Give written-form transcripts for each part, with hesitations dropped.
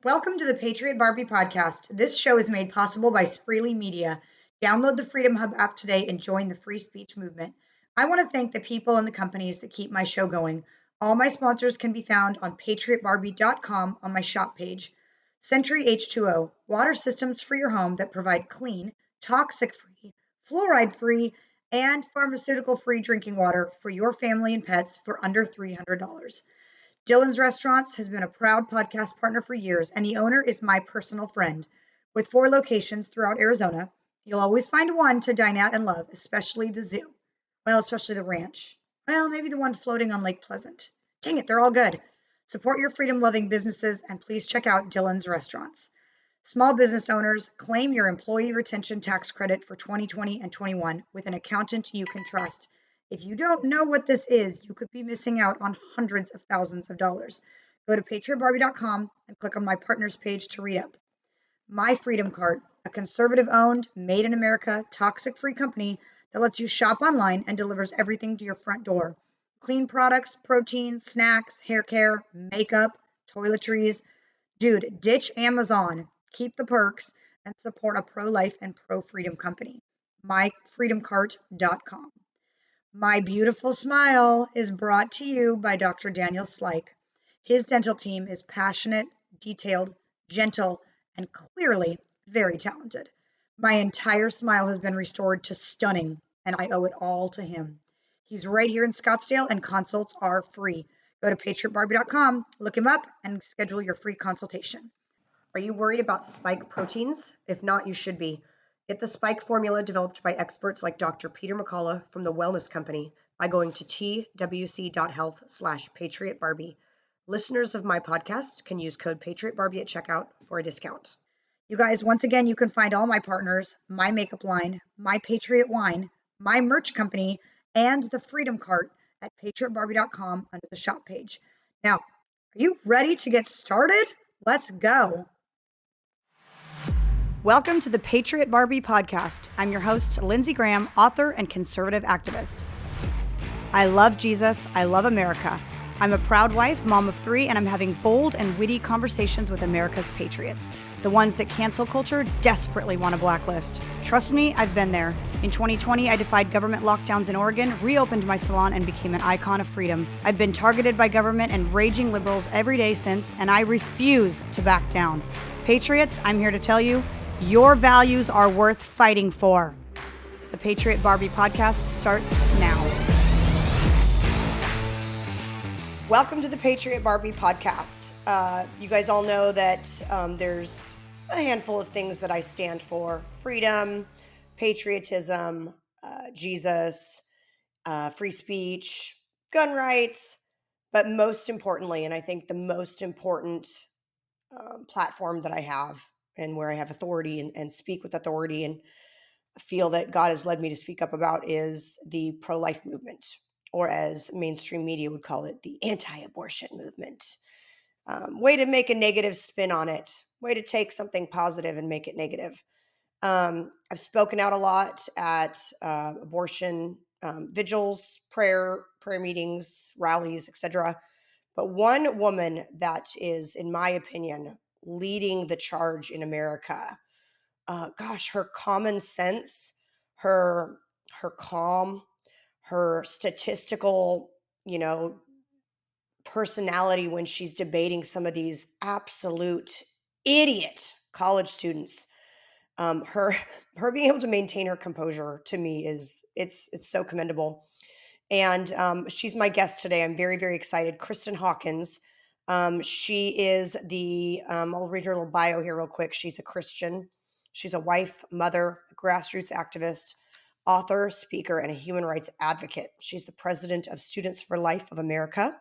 Welcome to the Patriot Barbie podcast. This show is made possible by Spreely Media. Download the Freedom Hub app today and join the free speech movement. I want to thank the people and the companies that keep my show going. All my sponsors can be found on patriotbarbie.com on my shop page. Century H2O, water systems for your home that provide clean, toxic-free, fluoride-free, and pharmaceutical-free drinking water for your family and pets for under $300. Dylan's Restaurants has been a proud podcast partner for years, and the owner is my personal friend. With 4 locations throughout Arizona, you'll always find one to dine at and love, especially the zoo. Well, especially the ranch. Well, maybe the one floating on Lake Pleasant. Dang it, they're all good. Support your freedom loving businesses and please check out Dylan's Restaurants. Small business owners, claim your employee retention tax credit for 2020 and 21 with an accountant you can trust. If you don't know what this is, you could be missing out on hundreds of thousands of dollars. Go to patriotbarbie.com and click on my partners page to read up. My Freedom Cart, a conservative owned, made in America, toxic free company that lets you shop online and delivers everything to your front door. Clean products, protein, snacks, hair care, makeup, toiletries. Dude, ditch Amazon, keep the perks, and support a pro life and pro freedom company. MyFreedomCart.com. My beautiful smile is brought to you by Dr. Daniel Slyke. His dental team is passionate, detailed, gentle, and clearly very talented. My entire smile has been restored to stunning, and I owe it all to him. He's right here in Scottsdale, and consults are free. Go to patriotbarbie.com, look him up, and schedule your free consultation. Are you worried about spike proteins? If not, you should be. Get the spike formula developed by experts like Dr. Peter McCullough from the Wellness Company by going to twc.health/patriotbarbie. Listeners of my podcast can use code PatriotBarbie at checkout for a discount. You guys, once again, you can find all my partners, my makeup line, my Patriot wine, my merch company, and the Freedom Cart at patriotbarbie.com under the shop page. Now, are you ready to get started? Let's go. Welcome to the Patriot Barbie podcast. I'm your host, Lindsey Graham, author and conservative activist. I love Jesus. I love America. I'm a proud wife, mom of 3, and I'm having bold and witty conversations with America's patriots, the ones that cancel culture desperately want to blacklist. Trust me, I've been there. In 2020, I defied government lockdowns in Oregon, reopened my salon, and became an icon of freedom. I've been targeted by government and raging liberals every day since, and I refuse to back down. Patriots, I'm here to tell you, your values are worth fighting for. The Patriot Barbie podcast starts now. Welcome to the Patriot Barbie podcast. You guys all know that there's a handful of things that I stand for: freedom, patriotism, Jesus, free speech, gun rights, but most importantly, and I think the most important platform that I have and where I have authority and speak with authority and feel that God has led me to speak up about is the pro-life movement, or as mainstream media would call it, the anti-abortion movement. Way to make a negative spin on it, way to take something positive and make it negative. I've spoken out a lot at abortion vigils, prayer meetings, rallies, etc. But one woman that is, in my opinion, leading the charge in America, her common sense, her calm, her statistical, personality when she's debating some of these absolute idiot college students. Her being able to maintain her composure, to me, it's so commendable. And she's my guest today. I'm very, very excited. Kristan Hawkins. She is I'll read her little bio here real quick. She's a Christian. She's a wife, mother, grassroots activist, author, speaker, and a human rights advocate. She's the president of Students for Life of America.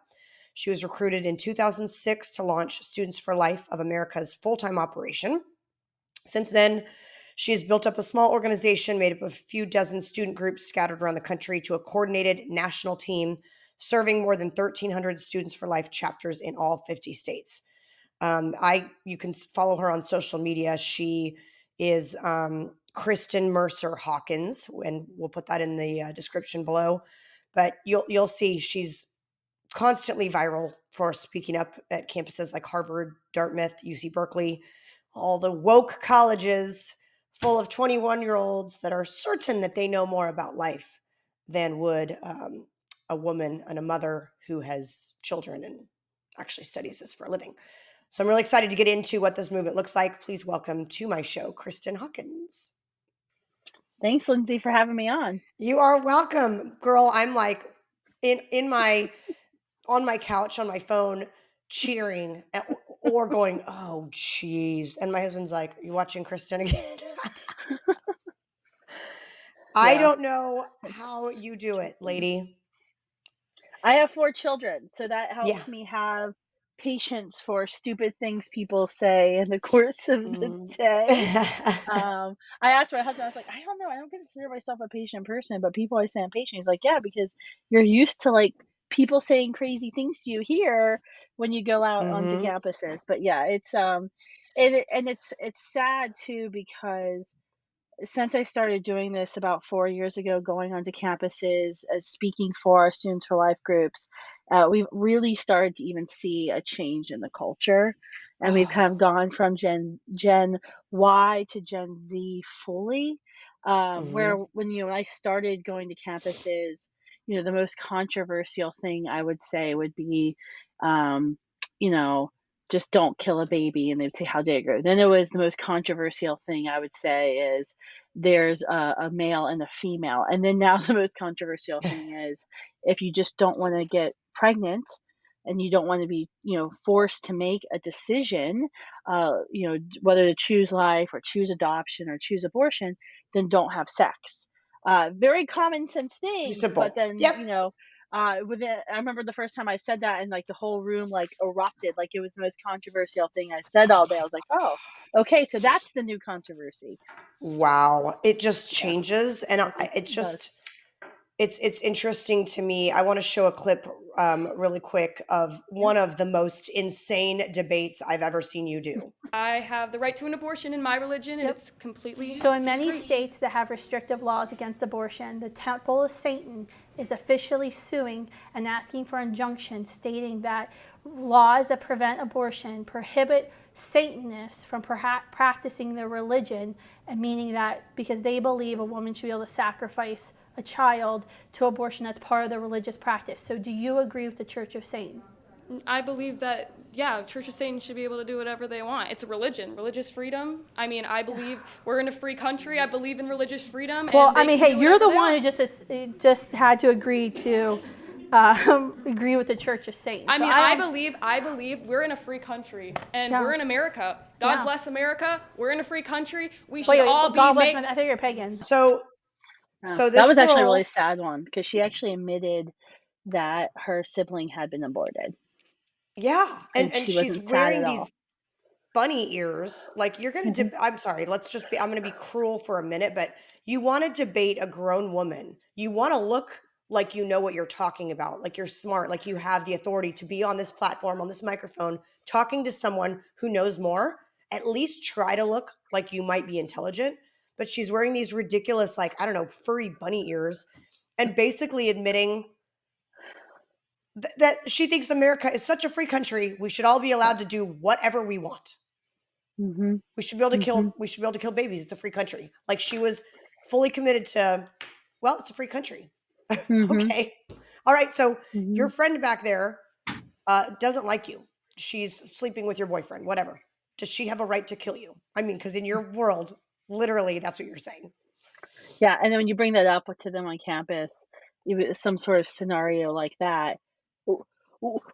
She was recruited in 2006 to launch Students for Life of America's full-time operation. Since then, she has built up a small organization made up of a few dozen student groups scattered around the country to a coordinated national team serving more than 1,300 Students for Life chapters in all 50 states. You can follow her on social media. She is Kristan Mercer Hawkins, and we'll put that in the description below. But you'll see she's constantly viral for speaking up at campuses like Harvard, Dartmouth, UC Berkeley, all the woke colleges full of 21-year-olds that are certain that they know more about life than would a woman and a mother who has children and actually studies this for a living. So I'm really excited to get into what this movement looks like. Please welcome to my show, Kristan Hawkins. Thanks, Lindsay, for having me on. You are welcome, girl. I'm like in my on my couch on my phone cheering or going, oh geez. And my husband's like, you watching Kristan again? I Yeah. don't know how you do it, lady. I have 4 children, so that Yeah. helps me have patience for stupid things people say in the course of the Mm. day. I asked my husband, I was like, "I don't know, I don't consider myself a patient person, but people always say I'm patient." He's like, "Yeah, because you're used to, like, people saying crazy things to you here when you go out onto Hmm. campuses." But yeah, it's sad too because since I started doing this about 4 years ago, going onto campuses, speaking for our Students for Life groups, we've really started to even see a change in the culture, and we've kind of Oh. gone from Gen Y to Gen Z fully. Where Hmm. when I started going to campuses, the most controversial thing I would say would be, um, you know, just don't kill a baby, and they'd say, "How dare you?" Then it was the most controversial thing I would say is there's a male and a female. And then now the most controversial thing is if you just don't want to get pregnant and you don't want to be, forced to make a decision, whether to choose life or choose adoption or choose abortion, then don't have sex. Very common sense Pretty things, but simple. then, Yep. I remember the first time I said that and like the whole room like erupted, like it was the most controversial thing I said all day. I was like, oh, okay, so that's the new controversy. Wow. It just Yeah, changes. And it it does. just, it's interesting to me. I want to show a clip really quick of Yeah. one of the most insane debates I've ever seen you do. I have the right to an abortion in my religion, and Yep. it's completely So in many discreet. states that have restrictive laws against abortion, the Temple of Satan is officially suing and asking for injunctions stating that laws that prevent abortion prohibit Satanists from practicing their religion, and meaning that because they believe a woman should be able to sacrifice a child to abortion as part of the religious practice. So do you agree with the Church of Satan? I believe that, yeah, Church of Satan should be able to do whatever they want. It's a religion, religious freedom. I mean, I believe we're in a free country. I believe in religious freedom. Well, and I they mean, can hey, do you're whatever the they one who want. just had to agree to agree with the Church of Satan. I So mean, don't- I believe we're in a free country, and Yeah. we're in America. God Yeah. bless America. We're in a free country. We should Wait, all God be bless made. me. I thought you were a pagan. So, Yeah. so That this was actually a really girl, sad one because she actually admitted that her sibling had been aborted, yeah, and and she she's wasn't sad wearing at these all. bunny ears. Like you're gonna. Mhm. I'm sorry. I'm gonna be cruel for a minute, but you want to debate a grown woman. You want to look like you know what you're talking about. Like you're smart. Like you have the authority to be on this platform, on this microphone, talking to someone who knows more. At least try to look like you might be intelligent. But she's wearing these ridiculous, like I don't know, furry bunny ears, and basically admitting that she thinks America is such a free country. We should all be allowed to do whatever we want. Mhm. We should be able to Mhm. kill. We should be able to kill babies. It's a free country. Like she was fully committed to. Well, it's a free country. Mhm. Okay. All right. So your Mhm. friend back there doesn't like you. She's sleeping with your boyfriend. Whatever. Does she have a right to kill you? I mean, because in your world, literally, that's what you're saying. Yeah, and then when you bring that up to them on campus, some sort of scenario like that, "W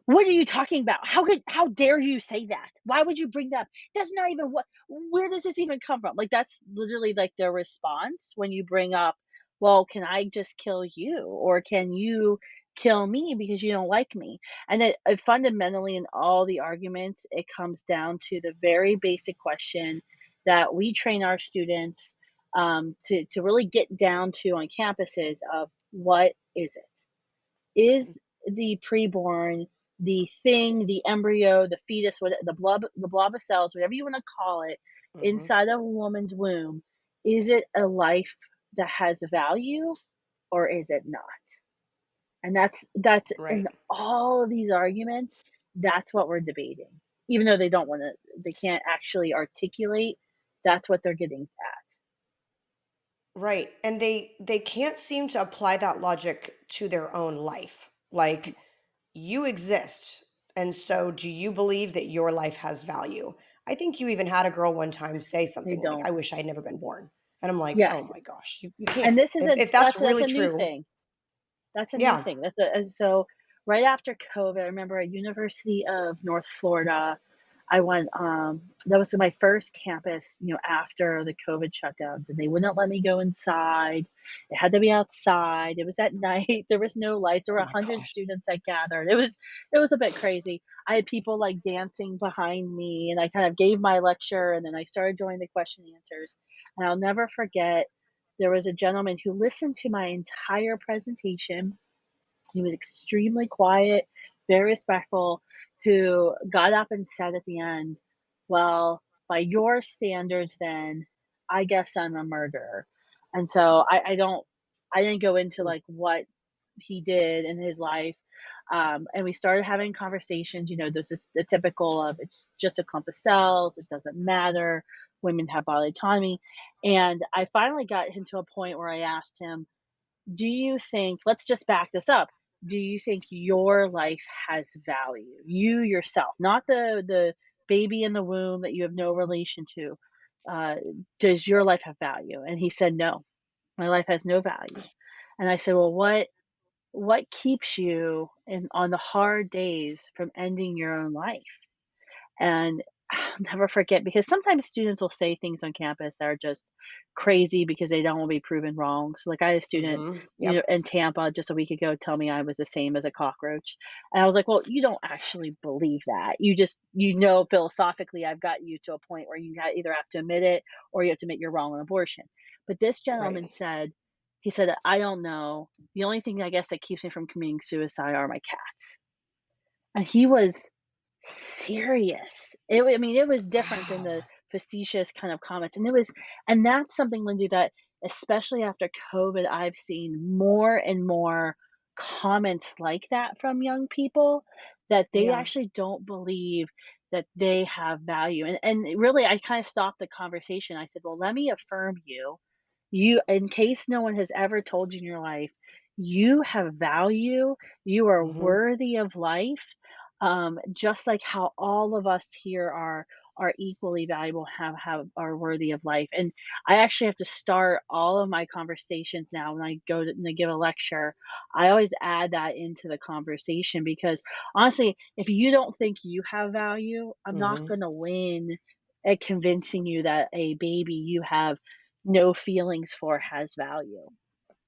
what are you talking about? How dare you say that? Why would you bring that up? That's not even where does this even come from?" Like, that's literally, like, their response when you bring up, "Well, can I just kill you? Or can you kill me because you don't like me?" And it fundamentally in all the arguments, it comes down to the very basic question that we train our students to really get down to on campuses of what is it? Is the preborn, the thing, the embryo, the fetus, the blob of cells, whatever you want to call it, Hmm. inside of a woman's womb, is it a life that has value or is it not? And that's Right. in all of these arguments, that's what we're debating. Even though they can't actually articulate, that's what they're getting at. Right. And they can't seem to apply that logic to their own life. Like, you exist, and so do you believe that your life has value? I think you even had a girl one time say They something like, don't. I wish I had never been born. And I'm like, oh Yes. my gosh, you can't. And this is If that's that's really a new true, thing. That's a new yeah. thing. That's a and so right after COVID, I remember at University of North Florida, I went, that was my first campus, after the COVID shutdowns, and they wouldn't let me go inside. It had to be outside. It was at night. There was no lights. There were Oh my 100 gosh. students that gathered. It was a bit crazy. I had people like dancing behind me, and I kind of gave my lecture, and then I started doing the question and answers. And I'll never forget, there was a gentleman who listened to my entire presentation. He was extremely quiet, very respectful, who got up and said at the end, "Well, by your standards, then I guess I'm a murderer." And so I didn't go into Mm. like what he did in his life. And we started having conversations. This is the typical of it's just a clump of cells, it doesn't matter, women have bodily autonomy. And I finally got him to a point where I asked him, do you think, let's just back this up. Do you think your life has value? You yourself, not the baby in the womb that you have no relation to. Uh, does your life have value? And he said, no, my life has no value. And I said, well, what keeps you on the hard days from ending your own life? And I'll never forget, because sometimes students will say things on campus that are just crazy because they don't want to be proven wrong. So, like, I had a student, Yep. in Tampa just a week ago tell me I was the same as a cockroach. And I was like, well, you don't actually believe that. Philosophically, I've got you to a point where you either have to admit it or you have to admit you're wrong on abortion. But this Right. gentleman he said, I don't know. The only thing I guess that keeps me from committing suicide are my cats. And he was serious. I mean, it was different than Wow. the facetious kind of comments, and that's something, Lindsay, that especially after COVID, I've seen more and more comments like that from young people, that they Yeah. actually don't believe that they have value. And really, I kind of stopped the conversation. I said, well, let me affirm you. In case no one has ever told you in your life, you have value. You are Hmm. worthy of life, just like how all of us here are equally valuable, have are worthy of life. And I actually have to start all of my conversations now when I go to give a lecture. I always add that into the conversation, because honestly, if you don't think you have value, I'm not Hmm. going to win at convincing you that a baby you have no feelings for has value.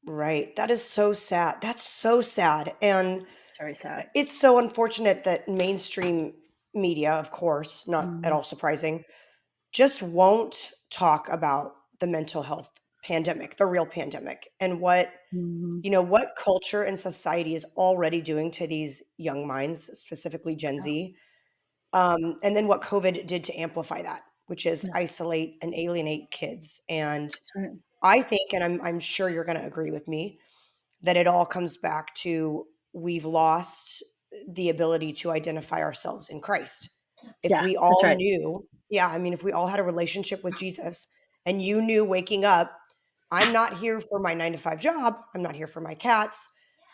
Right. That is so sad. That's so sad. And It's very sad. it's so unfortunate that mainstream media, of course, not at Mhm, all surprising, just won't talk about the mental health pandemic, the real pandemic, and mhm. what culture and society is already doing to these young minds, specifically Gen Yeah, Z. And then what COVID did to amplify that, which is yeah, isolate and alienate kids. And that's right. I think, and I'm sure you're going to agree with me, that it all comes back to we've lost the ability to identify ourselves in Christ. If Yeah, we that's all right. knew, yeah, I mean, if we all had a relationship with Jesus and you knew waking up, I'm not here for my 9 to 5 job, I'm not here for my cats,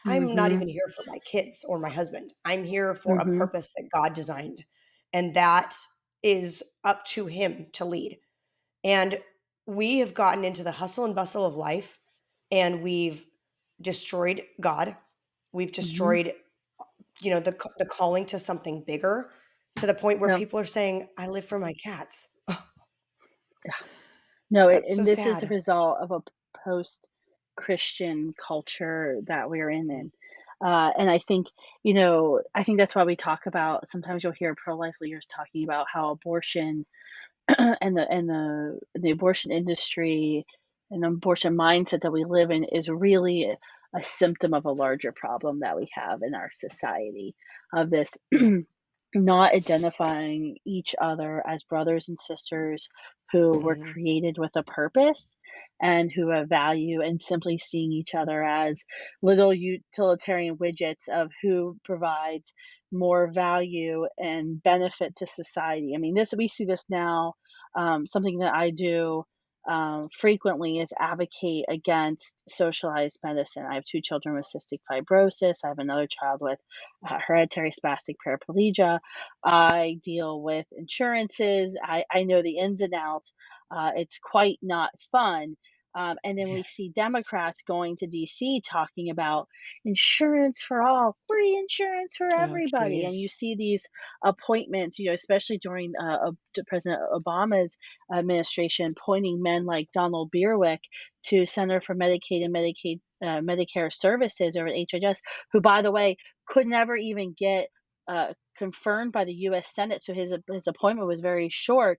I'm not Mhm, even here for my kids or my husband. I'm here for a mhm, purpose that God designed. And that is up to Him to lead. And we have gotten into the hustle and bustle of life and we've destroyed God. We've mhm. destroyed, the calling to something bigger, to the point where Yeah, people are saying, I live for my cats. yeah. No, That's so and this is the sad. result of a post-Christian culture that we're in. Mm. And I think that's why we talk about, sometimes you'll hear pro-life leaders talking about how abortion and the abortion industry and the abortion mindset that we live in is really a symptom of a larger problem that we have in our society, of this Yeah. not identifying each other as brothers and sisters who were Mhm. created with a purpose and who have value, and simply seeing each other as little utilitarian widgets of who provides more value and benefit to society. I mean, this we see this now. Something that I do frequently is advocate against socialized medicine. I have two children with cystic fibrosis. I have another child with hereditary spastic paraplegia. I deal with insurances. I know the ins and outs. It's quite not fun. And then we Yeah. see Democrats going to DC talking about insurance for all, free insurance for Oh, everybody. And you jeez. see these appointments, especially during President Obama's administration, pointing men like Donald Bierwick to Center for Medicaid and Medicare Services, or HHS, who, by the way, could never even get confirmed by the U.S. Senate, so his appointment was very short.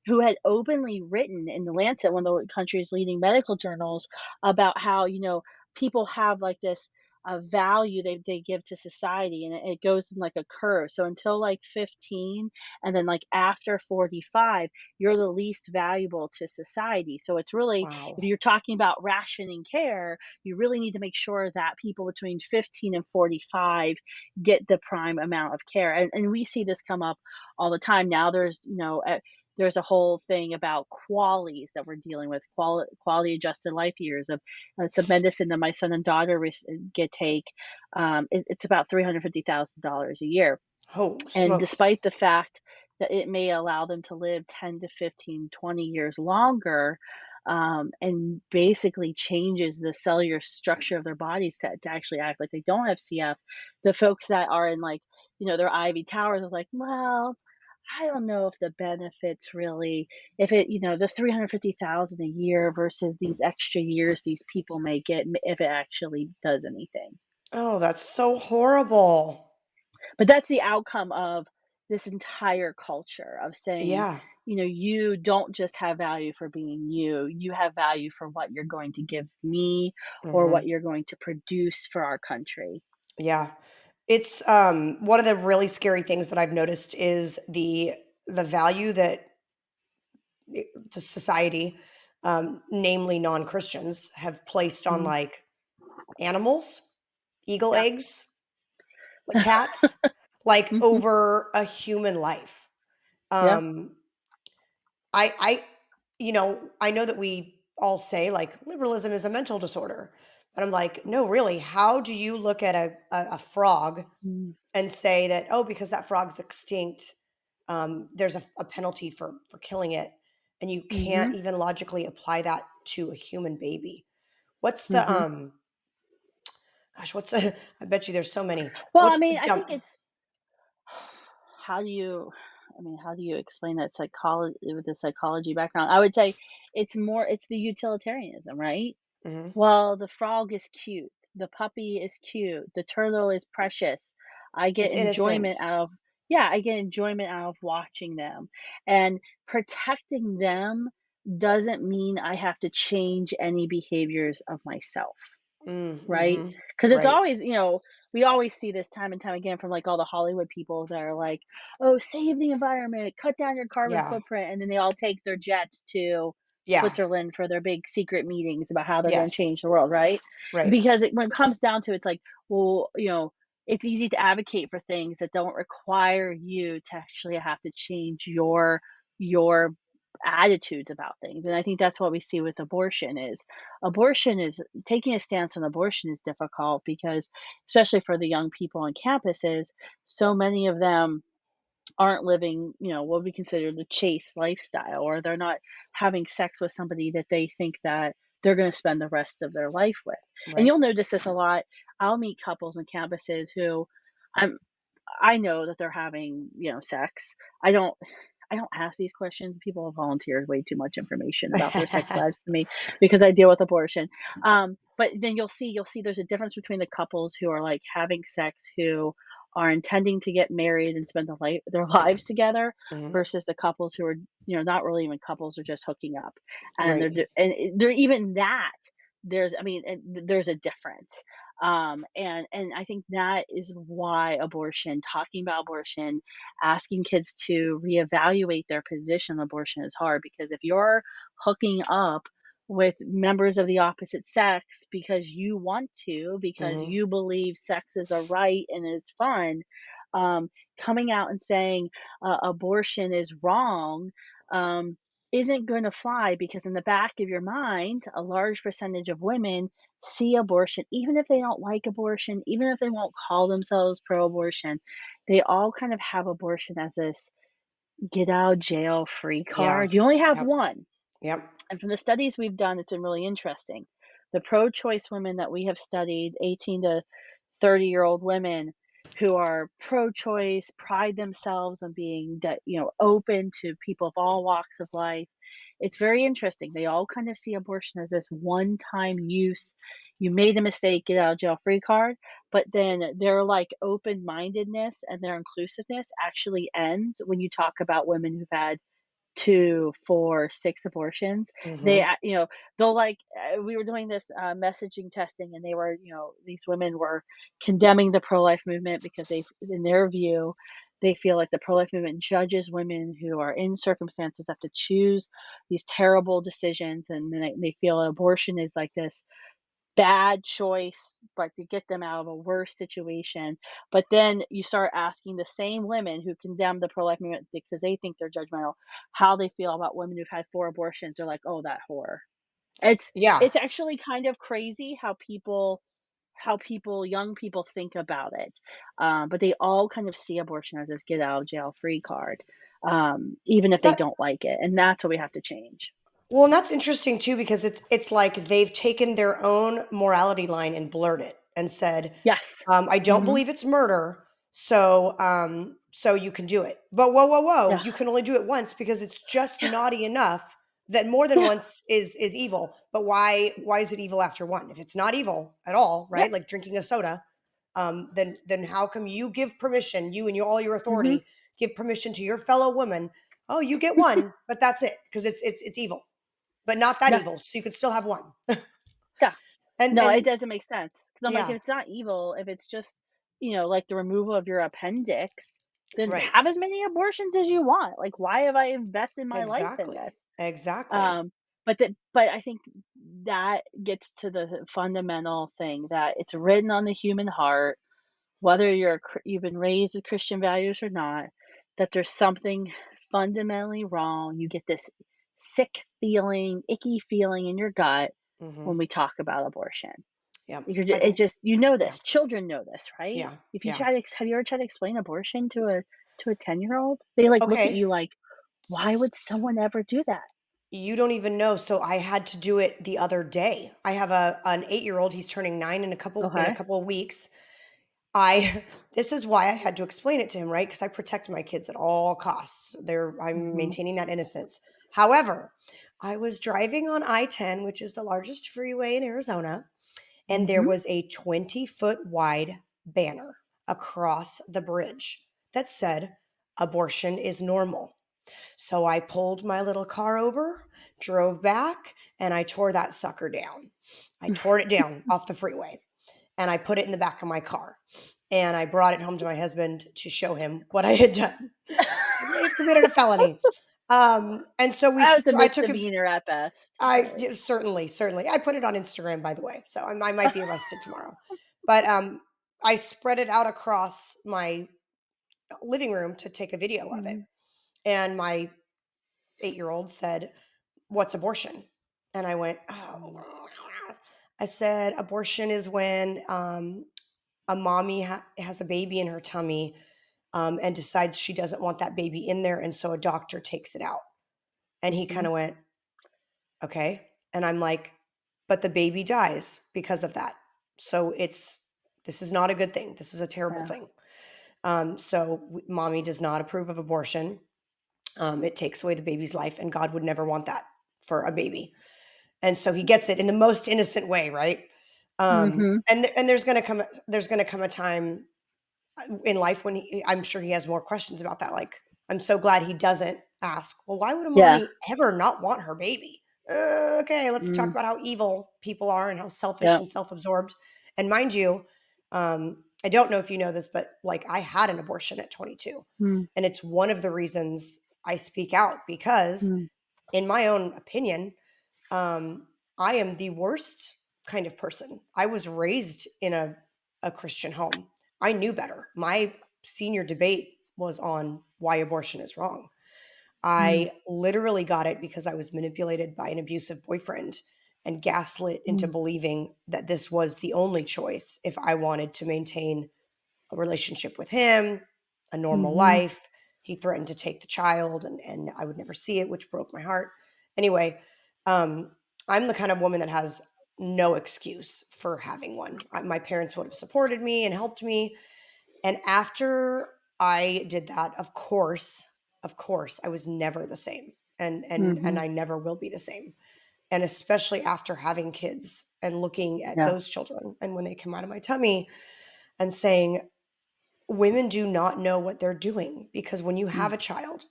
Who had openly written in the Lancet, one of the country's leading medical journals, about how people have like this value they give to society, and it goes in like a curve. So until like 15, and then like after 45, you're the least valuable to society. So it's really, if Wow. you're talking about rationing care, you really need to make sure that people between 15 and 45 get the prime amount of care. And we see this come up all the time. Now there's a whole thing about qualities that we're dealing with, quality adjusted life years of some medicine that my son and daughter take. It's about $350,000 a year. Oh, And smokes. despite the fact that it may allow them to live 10 to 15, 20 years longer, and basically changes the cellular structure of their bodies to actually act like they don't have CF, the folks that are in like, their Ivy Towers was like, well, I don't know if the benefits really, if it, the 350,000 a year versus these extra years these people may get, if it actually does anything. Oh, that's so horrible. But that's the outcome of this entire culture of saying, Yeah. you don't just have value for being you, you have value for what you're going to give me or what Mhm. you're going to produce for our country. Yeah. It's one of the really scary things that I've noticed is the value that the society, namely non-Christians, have placed on Mhm. like animals, eagle Yeah. eggs, like cats, like Mhm. over a human life. Yeah. Um, I I know that we all say like liberalism is a mental disorder, but I'm like, no, really, how do you look at a frog Mm. and say that, oh, because that frog's extinct, there's a penalty for killing it, and you can't Mhm. even logically apply that to a human baby? What's the Mhm. gosh, what's the I bet you there's so many. Well, I What's mean, the I think dump? it's how do you how do you explain that psychology with the psychology background? I would say it's the utilitarianism, right? Mhm. Well, the frog is cute. The puppy is cute. The turtle is precious. I get It's enjoyment innocent. out of, yeah, I get enjoyment out of watching them. And protecting them doesn't mean I have to change any behaviors of myself. Right? Mhm. Because it's Right. always, we always see this time and time again from like all the Hollywood people that are like, "Oh, save the environment, cut down your carbon Yeah. footprint," and then they all take their jets to Yeah. Switzerland for their big secret meetings about how they're going to Yes. change the world, right? Right. Because when it comes down to it, it's like, well, it's easy to advocate for things that don't require you to actually have to change your attitudes about things. And I think that's what we see with abortion is taking a stance on abortion is difficult because, especially for the young people on campuses, so many of them aren't living, what we consider the chaste lifestyle, or they're not having sex with somebody that they think that they're going to spend the rest of their life with. And Right. you'll notice this a lot. I'll meet couples on campuses who I'm I know that they're having, sex. I don't I don't ask these questions. People volunteer way too much information about their sex lives to me because I deal with abortion. But then you'll see there's a difference between the couples who are like having sex, who are intending to get married and spend their lives together, Mhm. versus the couples who are, not really even couples, are just hooking up, and Right. they're even that. There's, I mean, there's a difference. And I think that is why abortion, talking about abortion, asking kids to reevaluate their position on abortion is hard, because if you're hooking up with members of the opposite sex because you want to, because Hmm. you believe sex is a right and is fun, um, coming out and saying abortion is wrong, um, isn't going to fly, because in the back of your mind, a large percentage of women see abortion, even if they don't like abortion, even if they won't call themselves pro abortion, they all kind of have abortion as this get out of jail free Yeah. card. You only have Yep. one. Yep. And from the studies we've done, it's been really interesting. The pro choice women that we have studied, 18 to 30-year-old women who are pro choice, pride themselves on being open to people of all walks of life. It's very interesting. They all kind of see abortion as this one time use. You made a mistake, get out of jail free card. But then their like open mindedness and their inclusiveness actually ends when you talk about women who've had 2, 4, 6 abortions. They, Hmm. they'll like, we were doing this messaging testing, and they were, these women were condemning the pro-life movement because in their view, they feel like the pro-life movement judges women who are in circumstances have to choose these terrible decisions, and then they feel abortion is like this bad choice, but to get them out of a worse situation. But then you start asking the same women who condemn the pro-life movement because they think they're judgmental, how they feel about women who've had 4 abortions. They're like, "Oh, that horror." It's Yeah. it's actually kind of crazy how young people think about it. But they all kind of see abortion as this get out of jail free card, even if they That don't like it. And that's what we have to change. Well, and that's interesting too, because it's like they've taken their own morality line and blurred it and said, Yes. I don't Mhm. believe it's murder, so you can do it. But whoa, whoa, whoa, Yeah. you can only do it once because it's just naughty enough that more than Yeah. once is evil. But why is it evil after one? If it's not evil at all, Yeah. right? Like drinking a soda, then how come you give permission, you and all your Mhm. authority give permission to your fellow woman? Oh, you get one, but that's it because it's evil, but not that Yeah. evil. So you could still have one. Yeah. And No, it and doesn't make sense. Because 'Cause I'm like, yeah, if it's not evil, if it's just, like the removal of your appendix, then right. have as many abortions as you want. Like, why have I invested my life in Exactly. this? Exactly. Um, but I think that gets to the fundamental thing that it's written on the human heart, whether you've been raised with Christian values or not, that there's something fundamentally wrong. You get this sick feeling, icky feeling in your gut Hmm. when we talk about abortion. Yeah. I It think, just yeah. this. Children know this, right? Yeah. If you Yeah. have you ever tried to explain abortion to a 10-year-old? They like look at Okay. you like, why would someone ever do that? You don't even know. So I had to do it the other day. I have an 8-year-old. He's turning 9 in a Okay. couple of weeks. I This is why I had to explain it to him, right? Because I protect my kids at all costs. I'm Hmm. maintaining that innocence. However, I was driving on I-10, which is the largest freeway in Arizona, and there Hmm. was a 20-foot wide banner across the bridge that said abortion is normal. So I pulled my little car over, drove back, and I tore that sucker down. I tore it down off the freeway and I put it in the back of my car. And I brought it home to my husband to show him what I had done. I may have committed a felony. And so That was a I took it. misdemeanor at best, really. Yeah, certainly. I put it on Instagram, by the way, so I might be arrested tomorrow. But I spread it out across my living room to take a video of it, Hmm. and my 8-year-old said, "What's abortion?" And I went, Hmm. "Oh." I said, "Abortion is when a mommy has a baby in her tummy and decides she doesn't want that baby in there, and so a doctor takes it out." And he kind Hmm. of went, "Okay." And I'm like, "But the baby dies because of that. So this is not a good thing. This is a terrible Yeah. thing." Mommy does not approve of abortion. It takes away the baby's life, and God would never want that for a baby. And so he gets it in the most innocent way, right? Hmm. And there's gonna come a time in life when I'm sure he has more questions about that. Like, I'm so glad he doesn't ask, well, why would a Yeah. mommy ever not want her baby? Okay, let's talk Mm. about how evil people are and how selfish Yeah. and self-absorbed. And mind you, I don't know if you know this, but like I had an abortion at 22. Mm, And it's one of the reasons I speak out because, mm, in my own opinion, I am the worst kind of person. I was raised in a Christian home. I knew better. My senior debate was on why abortion is wrong. mm, I literally got it because I was manipulated by an abusive boyfriend and gaslit into mm, believing that this was the only choice if I wanted to maintain a relationship with him, a normal mhm, life. He threatened to take the child and I would never see it, which broke my heart. Anyway, um, I'm the kind of woman that has no excuse for having one. My parents would have supported me and helped me. And after I did that, of course, I was never the same. And mhm. I never will be the same. And especially after having kids and looking at Yeah. those children and when they come out of my tummy and saying, women do not know what they're doing because when you Mm, have a child,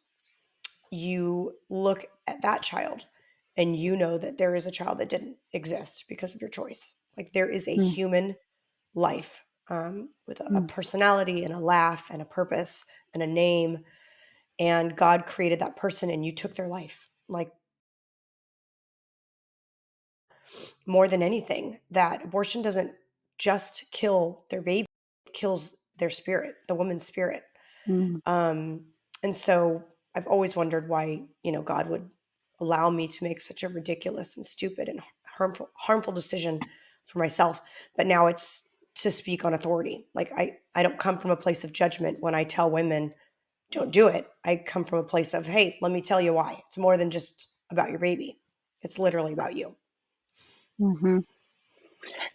you look at that child and you know that there is a child that didn't exist because of your choice. Like there is a mm, human life with a mm, personality and a laugh and a purpose and a name. And God created that person and you took their life. Like more than anything, that abortion doesn't just kill their baby, it kills their spirit, the woman's spirit. mm, Um, and so I've always wondered why, God would allow me to make such a ridiculous and stupid and harmful decision for myself. But now it's to speak on authority. Like I don't come from a place of judgment when I tell women don't do it. I come from a place of, hey, let me tell you why. It's more than just about your baby. It's literally about you. mhm.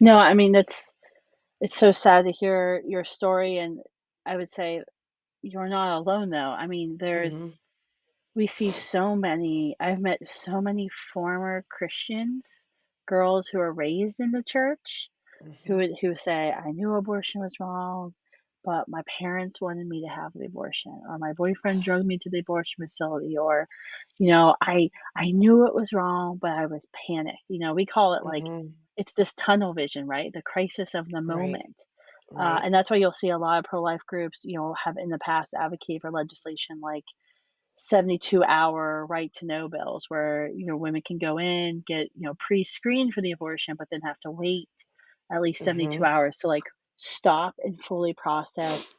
No, I mean, it's so sad to hear your story, and I would say you're not alone, though. I mean, Hmm. we see so many, I've met so many former Christians, girls who are raised in the church, Hmm. who say, "I knew abortion was wrong, but my parents wanted me to have the abortion," or "My boyfriend drug me to the abortion facility," or, "I knew it was wrong, but I was panicked." We call it like Hmm. it's this tunnel vision, right? The crisis of the Right. moment. Right. And that's why you'll see a lot of pro-life groups, have in the past advocated for legislation like 72-hour right to know bills where, women can go in, get, pre-screened for the abortion, but then have to wait at least 72 Hmm. hours to like stop and fully process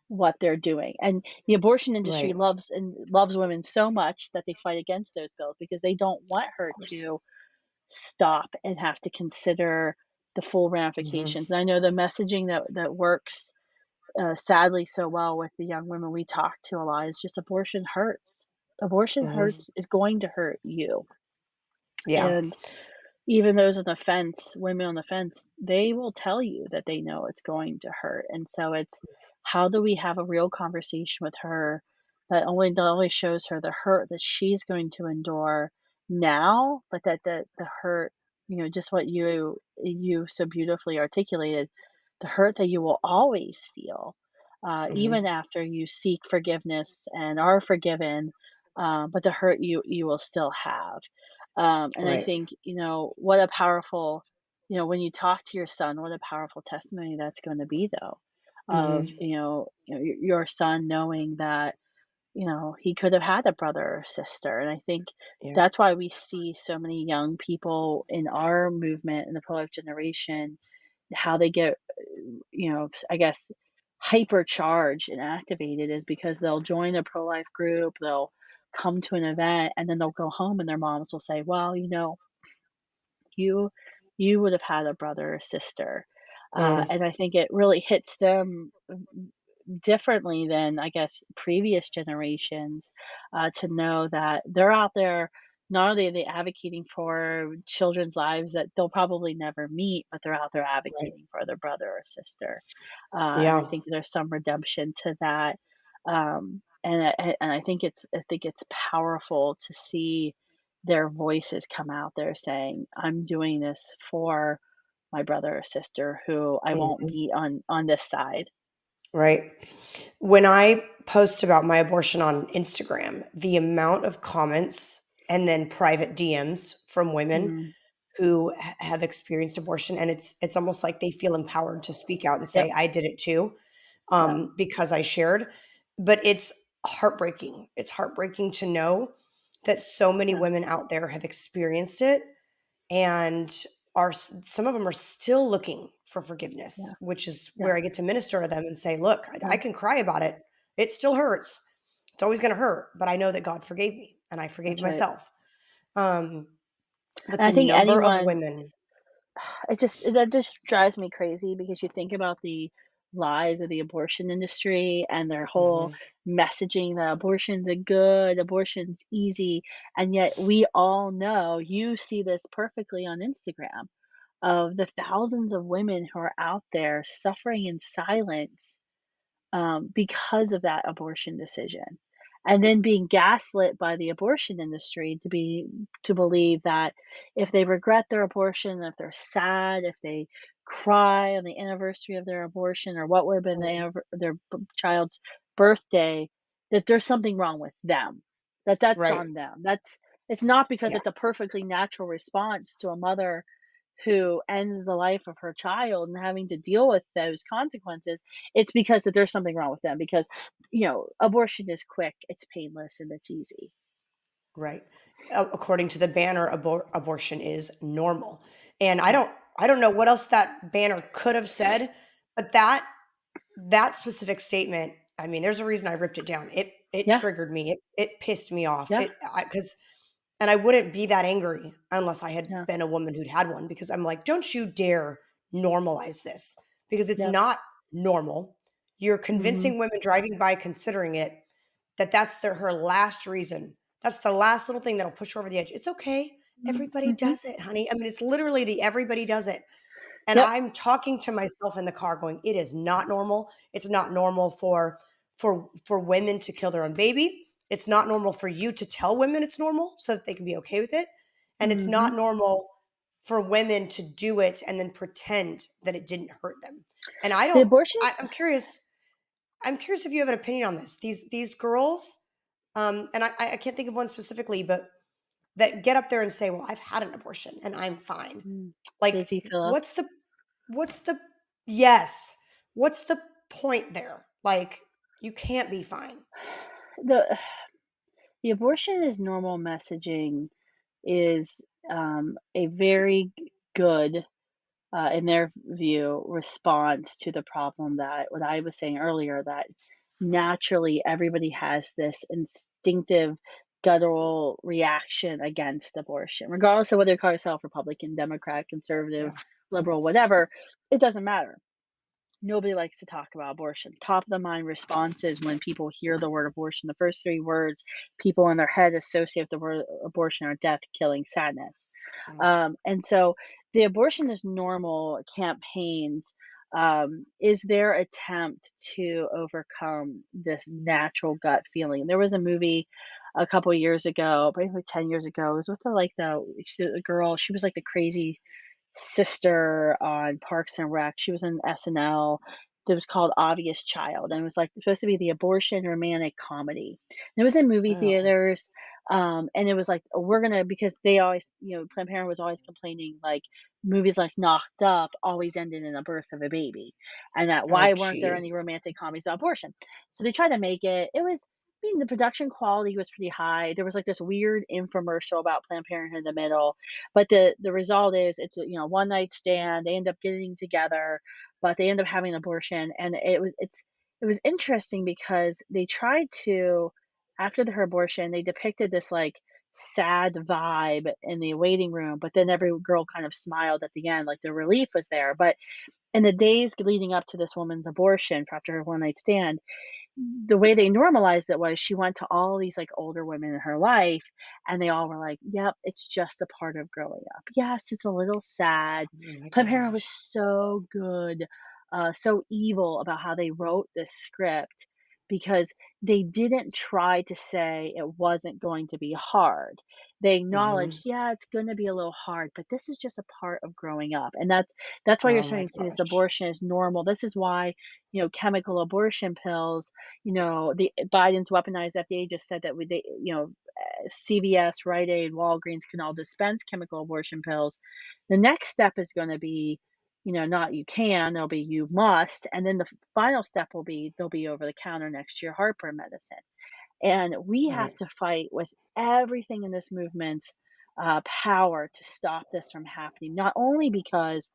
what they're doing. And the abortion industry Right. loves women so much that they fight against those bills because they don't want Of her course. to stop and have to consider the full Hmm. ramifications. I know the messaging that works sadly so well with the young women we talk to a lot is just abortion hurts. Abortion Hmm. hurts is going to hurt you. Yeah. And even those on the fence, women on the fence, they will tell you that they know it's going to hurt. And so it's how do we have a real conversation with her that only not only shows her the hurt that she's going to endure now, but that the hurt, just what you so beautifully articulated, the hurt that you will always feel, Hmm. even after you seek forgiveness and are forgiven, but the hurt you will still have. And I Right. think, what a powerful, when you talk to your son, what a powerful testimony that's going to be, though, of, Hmm. your son knowing that, he could have had a brother or sister. And I think Yeah. that's why we see so many young people in our movement in the pro life generation, how they get, I guess, hypercharged and activated is because they'll join a pro life group, they'll come to an event, and then they'll go home and their moms will say, "Well, you you would have had a brother or sister." Mm. And I think it really hits them differently than, I guess, previous generations, to know that they're out there. Not only are they advocating for children's lives that they'll probably never meet, but they're out there Right. advocating for their brother or sister. And I Yeah. think there's some redemption to that. And I think it's powerful to see their voices come out there saying, "I'm doing this for my brother or sister who I won't Mhm. meet on this side." Right. When I post about my abortion on Instagram, the amount of comments and then private DMs from women Mm, who have experienced abortion, and it's almost like they feel empowered to speak out and Yep. say, I did it too, Yep. because I shared. But it's heartbreaking. It's heartbreaking to know that so many Yeah. women out there have experienced it and some of them are still looking for forgiveness, Yeah. which is Yeah. where I get to minister to them and say, look, I Yeah. can cry about it. It still hurts. It's always going to hurt, but I know that God forgave me and I forgave That's right. myself. Um, but And I the think number of anyone, women, that just drives me crazy because you think about the lies of the abortion industry and their whole mhm, messaging that abortion's a good, abortion's easy, and yet we all know, you see this perfectly on Instagram, of the thousands of women who are out there suffering in silence because of that abortion decision, and then being gaslit by the abortion industry to believe that if they regret their abortion, if they're sad, if they cry on the anniversary of their abortion, or what would have been their child's birthday, that there's something wrong with them, that's right? on them. It's not because Yeah, it's a perfectly natural response to a mother who ends the life of her child and having to deal with those consequences. It's because that there's something wrong with them, because abortion is quick, it's painless, and it's easy. right. According to the banner, abortion is normal, and Yeah. I don't know what else that banner could have said, but that specific statement, I mean, there's a reason I ripped it down. It Yeah. triggered me. It pissed me off. Yeah. It because and I wouldn't be that angry unless I had Yeah. been a woman who'd had one, because I'm like, don't you dare normalize this, because it's Yep. not normal. You're Mhm. convincing women driving by considering it that that's her last reason. That's the last little thing that'll push her over the edge. It's okay. Everybody Mhm. does it, honey. I mean, it's literally the everybody does it. And Yep. I'm talking to myself in the car going, it is not normal. It's not normal for women to kill their own baby. It's not normal for you to tell women it's normal so that they can be okay with it. And it's Mhm. not normal for women to do it and then pretend that it didn't hurt them. And I The don't abortion. I'm curious. I'm curious if you have an opinion on this. These girls, and I can't think of one specifically, but that get up there and say, "Well, I've had an abortion and I'm fine." Like, Busy what's Phillips. the what's the yes, what's the point there? Like, you can't be fine. The the abortion is normal messaging is a very good, in their view, response to the problem, that what I was saying earlier, that naturally everybody has this instinctive guttural reaction against abortion, regardless of whether you call yourself Republican, Democrat, conservative, Yeah. liberal, whatever. It doesn't matter. Nobody likes to talk about abortion. Top of the mind responses when people hear the word abortion, the first three words people in their head associate with the word abortion are death, killing, sadness. Mm, And so the abortion is normal campaigns is their attempt to overcome this natural gut feeling. There was a movie a couple years ago, probably 10 years ago. It was with the girl. She was like the crazy sister on Parks and Rec. She was in SNL. That was called Obvious Child, and it was like supposed to be the abortion romantic comedy. And it was in movie oh, theaters, and it was like, we're gonna, because they always, Planned Parenthood was always complaining, like movies like Knocked Up always ended in a birth of a baby, and that oh, why weren't there jeez. any romantic comedies about abortion? So they tried to make it. It was, I mean, the production quality was pretty high. There was like this weird infomercial about Planned Parenthood in the middle, but the result is it's a one night stand. They end up getting together, but they end up having an abortion, and it was interesting because they tried to, after her abortion, they depicted this like sad vibe in the waiting room, but then every girl kind of smiled at the end, like the relief was there. But in the days leading up to this woman's abortion, after her one night stand, the way they normalized it was she went to all these like older women in her life, and they all were like, yep, it's just a part of growing up. Yes, it's a little sad. Oh my Planned Parenthood was gosh. so good, so evil about how they wrote this script, because they didn't try to say it wasn't going to be hard. They Hmm. acknowledged, yeah, it's going to be a little hard, but this is just a part of growing up. And that's why you're Oh my starting to see this gosh. abortion is normal. This is why, chemical abortion pills, the Biden's weaponized FDA just said that CVS, Rite Aid, Walgreens can all dispense chemical abortion pills. The next step is going to be, not you can, there'll be you must. And then the final step will be they'll be over the counter next to your heartburn medicine. And we have Right. to fight with everything in this movement's power to stop this from happening, not only because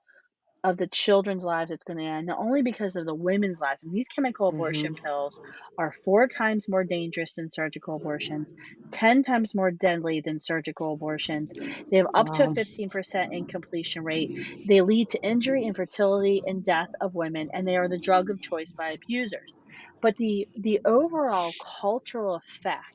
of the children's lives it's going to end, not only because of the women's lives. And these chemical Hmm. abortion pills are 4 times more dangerous than surgical abortions, 10 times more deadly than surgical abortions. They have up to a Wow. 15% incompletion rate. They lead to injury, infertility, and death of women, and they are the drug of choice by abusers. But the overall cultural effect,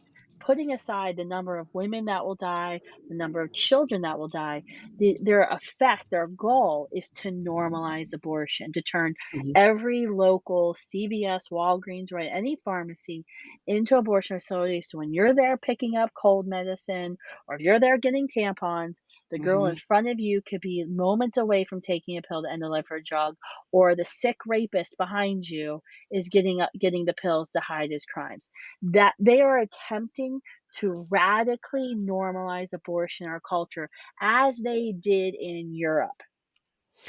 putting aside the number of women that will die, the number of children that will die, their effect, their goal is to normalize abortion, to turn Mhm. every local CVS, Walgreens, right, any pharmacy into abortion facilities. So when you're there picking up cold medicine, or if you're there getting tampons, the girl in Mhm. front of you could be moments away from taking a pill to end the life of her drug, or the sick rapist behind you is getting the pills to hide his crimes. That they are attempting to radically normalize abortion in our culture, as they did in Europe.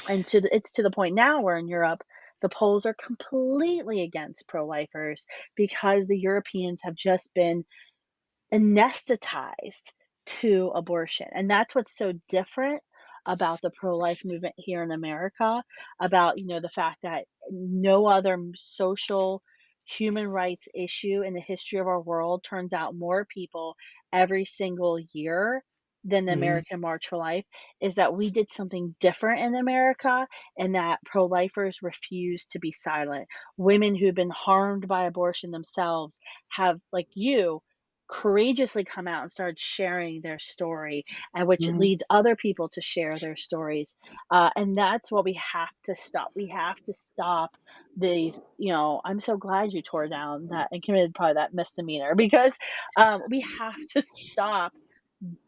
And it's to the point now where in Europe, the polls are completely against pro-lifers because the Europeans have just been anesthetized to abortion. And that's what's so different about the pro-life movement here in America, about, the fact that no other social human rights issue in the history of our world turns out more people every single year than the Mhm. American March for Life, is that we did something different in America, and that pro-lifers refuse to be silent. Women who've been harmed by abortion themselves have, like you, courageously come out and started sharing their story, and which Mhm. leads other people to share their stories. And that's what we have to stop. We have to stop these. I'm so glad you tore down that and committed probably that misdemeanor, because we have to stop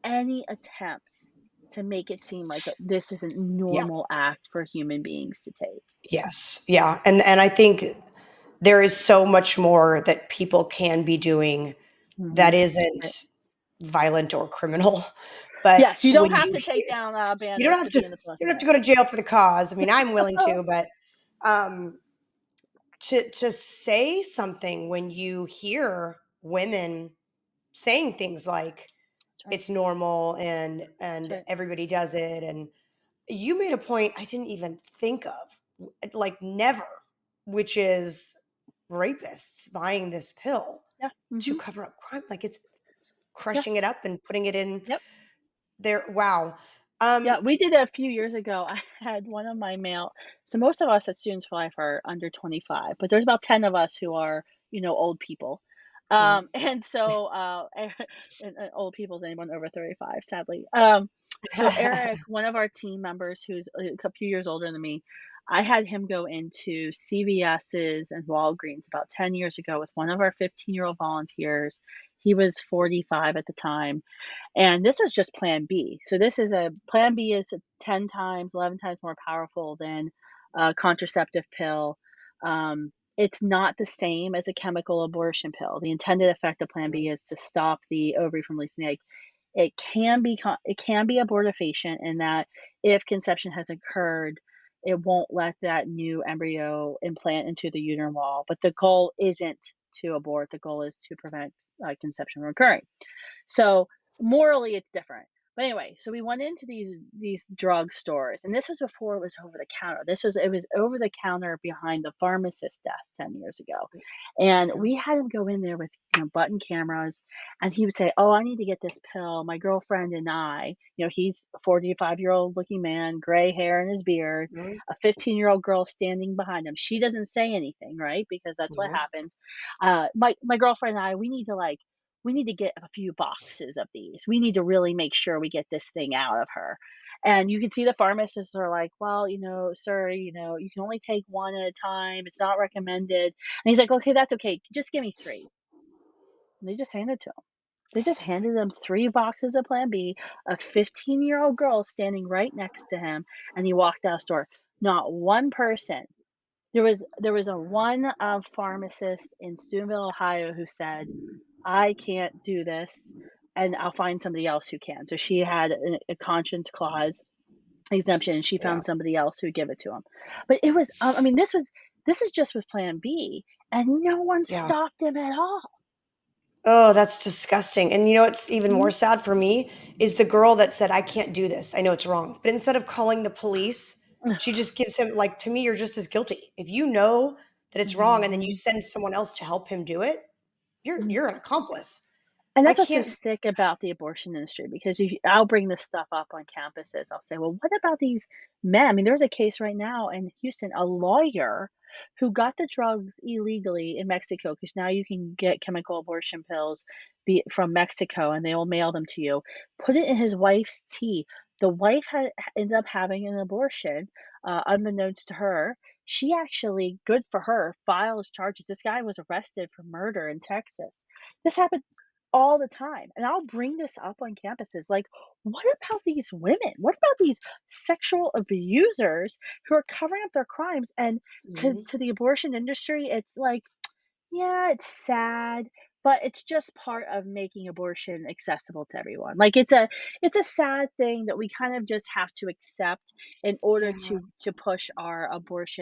any attempts to make it seem like this is a Yeah. normal act for human beings to take. Yes. Yeah. And I think there is so much more that people can be doing Hmm. that isn't violent or criminal. But Yes, you don't when have you to take hear, down you don't banners have to to be in the you Pelosi don't have to rally. go to jail for the cause. I mean, I'm willing to, but um to say something when you hear women saying things like That's right. it's normal That's and right. everybody does it, and you made a point I didn't even think of, like never, which is rapists buying this pill Yeah. to Hmm. cover up crime. Like it's Yeah. crushing it up and putting it in Yep. there. Wow. Yeah, Um, we did it a few years ago. I had one of my male, so most of us at Students for Life are under 25, but there's about 10 of us who are, old people. mhm. And so, and old people is anyone over 35, sadly. So Eric, one of our team members who's a few years older than me, I had him go into CVS's and Walgreens about 10 years ago with one of our 15-year-old volunteers. He was 45 at the time, and this was just plan B. So this is a plan B is 10 times, 11 times more powerful than a contraceptive pill. It's not the same as a chemical abortion pill. The intended effect of plan B is to stop the ovary from releasing the egg. It can be abortifacient in that if conception has occurred, it won't let that new embryo implant into the uterine wall. But the goal isn't to abort. The goal is to prevent conception from occurring. So morally, it's different. But anyway, so we went into these drug stores, and this was before it was over the counter. It was over the counter behind the pharmacist desk 10 years ago, and Yeah. we had him go in there with button cameras, and he would say, "Oh, I need to get this pill. My girlfriend and I." He's a 45-year-old looking man, gray hair in his beard, Mhm. a 15-year-old girl standing behind him. She doesn't say anything, right? Because that's what Mhm. happens. My girlfriend and I, we need to get a few boxes of these. We need to really make sure we get this thing out of her. And you can see the pharmacists are like, well, sir, you can only take one at a time. It's not recommended. And he's like, okay, that's okay. Just give me three. And they just handed it to him. They just handed him 3 boxes of Plan B, a 15-year-old girl standing right next to him, and he walked out of the store. Not one person. There was a one pharmacist in Steubenville, Ohio, who said, I can't do this, and I'll find somebody else who can. So she had a conscience clause exemption, and she Yeah. found somebody else who would give it to him. But it was, this is just with Plan B, and no one Yeah. stopped him at all. Oh, that's disgusting. And you know what's even Mhm. more sad for me is the girl that said, I can't do this. I know it's wrong. But instead of calling the police, she just gives him, like, to me, you're just as guilty. If you know that it's wrong and then you Mhm. send someone else to help him do it, you're an accomplice. And I that's what's so can't. sick about the abortion industry, because I'll bring this stuff up on campuses. I'll say, well, what about these men? I mean, there's a case right now in Houston, a lawyer who got the drugs illegally in Mexico, because now you can get chemical abortion pills from Mexico, and they will mail them to you. Put it in his wife's tea. The wife ended up having an abortion, unbeknownst to her. She actually, good for her, files charges. This guy was arrested for murder in Texas. This happens all the time. And I'll bring this up on campuses. Like, what about these women? What about these sexual abusers who are covering up their crimes? And to, Mhm. to the abortion industry, it's like, yeah, it's sad, but it's just part of making abortion accessible to everyone. Like, it's a sad thing that we kind of just have to accept in order Yeah. to push our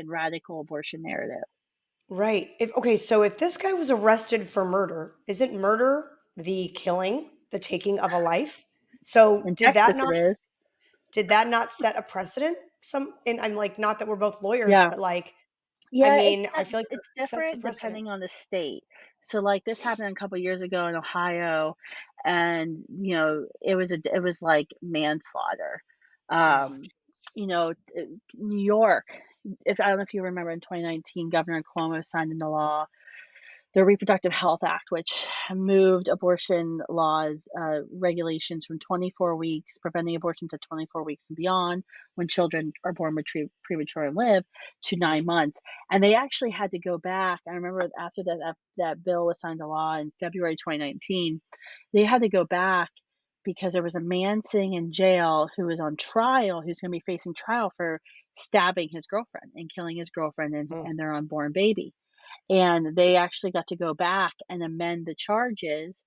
radical abortion narrative. Right. So if this guy was arrested for murder, isn't murder the killing, the taking of a life? So In Texas, it is. did that not set a precedent? And I'm like, not that we're both lawyers, Yeah. but like, I Yeah, mean, I feel like it's it sets a different precedent. depending on the state. So, like, this happened a couple years ago in Ohio, and it was like manslaughter. Oh, Um, New York. If I don't know if you remember, in 2019, Governor Cuomo signed into law the Reproductive Health Act, which moved abortion laws, regulations from 24 weeks, preventing abortion to 24 weeks and beyond when children are born premature and live, to 9 months. And they actually had to go back. I remember after that bill was signed into law in February 2019, they had to go back because there was a man sitting in jail who was on trial, who's going to be facing trial for stabbing his girlfriend and killing his girlfriend mm. and their unborn baby. And they actually got to go back and amend the charges,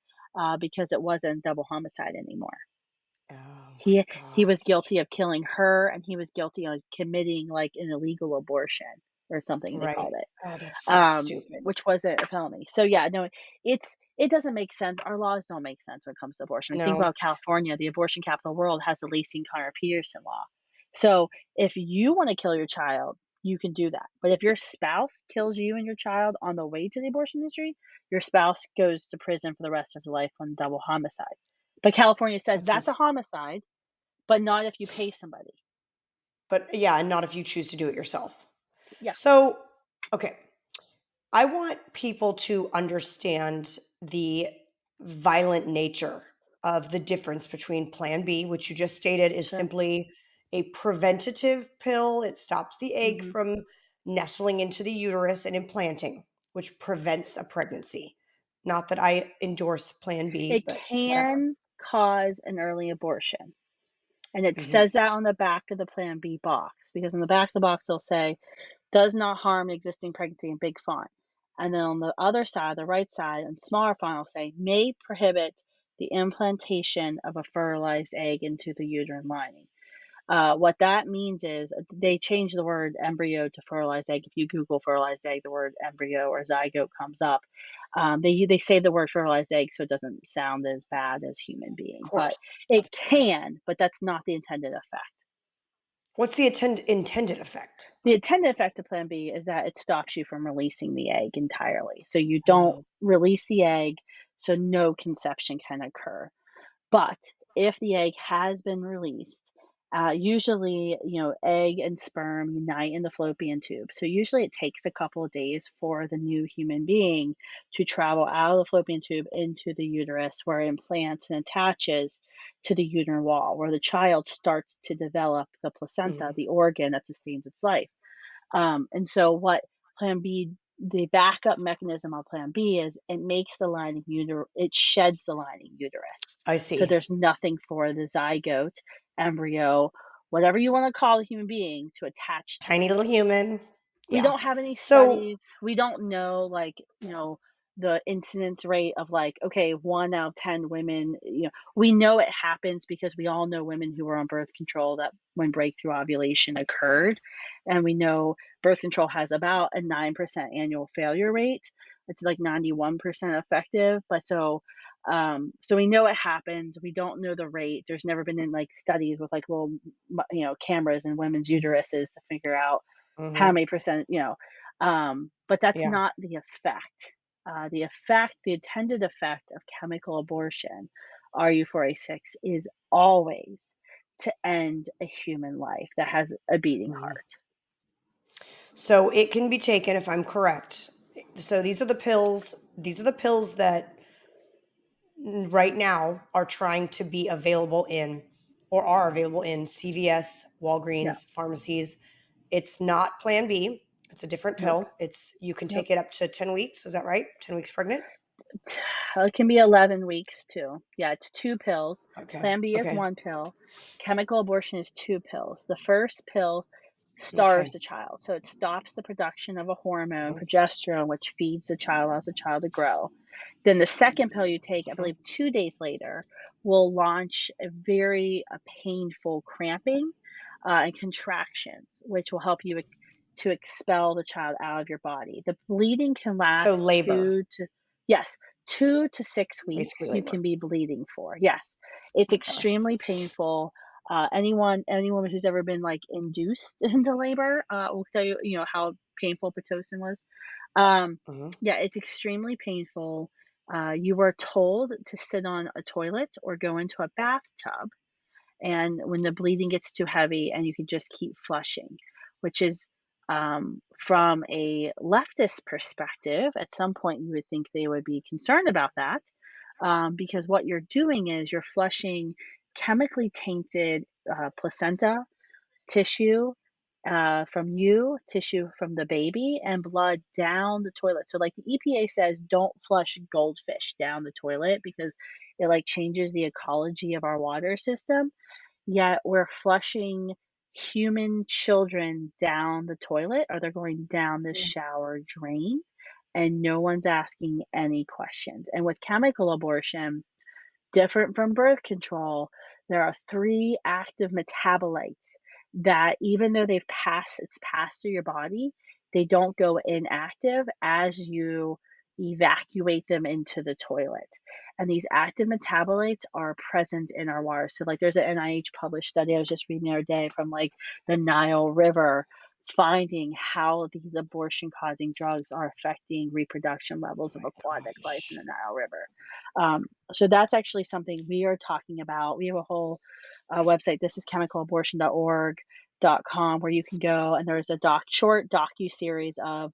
because it wasn't double homicide anymore. Oh my He was gosh. guilty of killing her, and he was guilty of committing like an illegal abortion or something they Right. called it, Oh, that's so stupid. which wasn't a felony. So yeah, no, it doesn't make sense. Our laws don't make sense when it comes to abortion. Think No. about California, the abortion capital of the world, has the Lacey Connor Peterson law. So if you want to kill your child, you can do that. But if your spouse kills you and your child on the way to the abortion industry, your spouse goes to prison for the rest of his life on double homicide. But California says That's that's a ins homicide, but not if you pay somebody. But yeah, and not if you choose to do it yourself. Yeah, So, okay. I want people to understand the violent nature of the difference between Plan B, which you just stated is sure. simply a preventative pill. It stops the egg Hmm. from nestling into the uterus and implanting, which prevents a pregnancy. Not that I endorse Plan B, It but whatever. can cause an early abortion. And it Mhm. says that on the back of the Plan B box, because on the back of the box, they'll say, does not harm existing pregnancy in big font. And then on the other side, the right side, in smaller font, will say, may prohibit the implantation of a fertilized egg into the uterine lining. What that means is they change the word embryo to fertilized egg. If you Google fertilized egg, the word embryo or zygote comes up. They say the word fertilized egg so it doesn't sound as bad as human being, but Of it course. can, but that's not the intended effect. What's the intended effect? The intended effect of Plan B is that it stops you from releasing the egg entirely. So you don't Oh, release the egg, so no conception can occur. But if the egg has been released Usually, egg and sperm unite in the fallopian tube. So usually it takes a couple of days for the new human being to travel out of the fallopian tube into the uterus, where it implants and attaches to the uterine wall, where the child starts to develop the placenta, the organ that sustains its life. And so what Plan B, the backup mechanism on Plan B is it makes the lining it sheds the lining uterus. I So see. there's nothing for the zygote, embryo, whatever you want to call the human being to attach to. Tiny little human. We Yeah. don't have any So, studies. We don't know, the incidence rate of okay, 1 out of 10 women, we know it happens because we all know women who were on birth control that when breakthrough ovulation occurred. And we know birth control has about a 9% annual failure rate. It's like 91% effective. But so we know it happens. We don't know the rate. There's never been in studies with little, cameras in women's uteruses to figure out how many percent, but that's yeah. not the effect. The intended effect of chemical abortion, RU486, is always to end a human life that has a beating heart. So it can be taken, if I'm correct. So these are the pills. These are the pills that right now are trying to be available in, or are available in CVS, Yeah. Walgreens, pharmacies. It's not Plan B. It's a different Nope. pill. You can Nope. take it up to 10 weeks. Is that right? 10 weeks pregnant? It can be 11 weeks too. Yeah, it's 2 pills. Okay. Plan B is Okay. 1 pill. Chemical abortion is 2 pills. The first pill starves the child. So it stops the production of a hormone, progesterone, which feeds the child, allows the child to grow. Then the second pill you take, I believe 2 days later, will launch a very painful cramping and contractions, which will help you to expel the child out of your body. The bleeding can last So labor. 2 to 6 weeks. Basically You labor. can be bleeding for. Yes, it's extremely painful. Any woman who's ever been induced into labor will tell you, how painful Pitocin was. Yeah, it's extremely painful. You were told to sit on a toilet or go into a bathtub, and when the bleeding gets too heavy, and you can just keep flushing, which is from a leftist perspective, at some point you would think they would be concerned about that, because what you're doing is you're flushing chemically tainted placenta, tissue tissue from the baby, and blood down the toilet. So the EPA says don't flush goldfish down the toilet because it changes the ecology of our water system. Yet we're flushing human children down the toilet, or they're going down the shower drain, and no one's asking any questions. And with chemical abortion, different from birth control, there are 3 active metabolites that, even though it's passed through your body, they don't go inactive as you evacuate them into the toilet. And these active metabolites are present in our water. So there's an NIH published study I was just reading the other day from the Nile River, finding how these abortion causing drugs are affecting reproduction levels of aquatic life in the Nile River. So that's actually something we are talking about. We have a whole website. This is chemicalabortion.org.com, where you can go, and there's a short docu-series of